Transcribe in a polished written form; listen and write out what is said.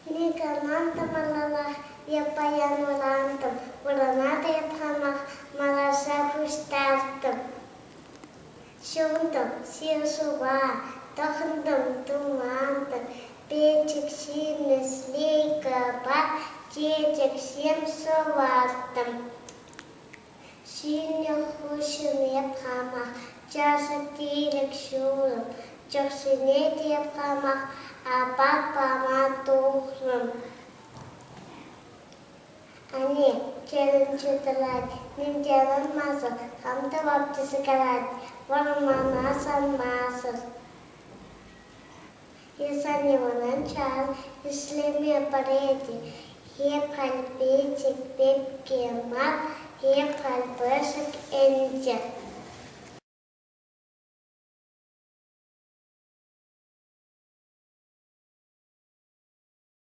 Никанантам алалах, япаян улантам, ураната япхамах, малаша пуштартам. Шунтам, сирсува, тохандам тумантам, печек синес лейкаба, чечек семсувартам. Синьох хушин япхамах, часа тилек шурам, чоксинет япхамах, апапаматухнам. Они челенчуталат, ниндянан масал, хамта ваптисакалат, варманасан масал. Исаниванан чал, ислемия парети, хепхал печек пепкемак, хепхал песок энча.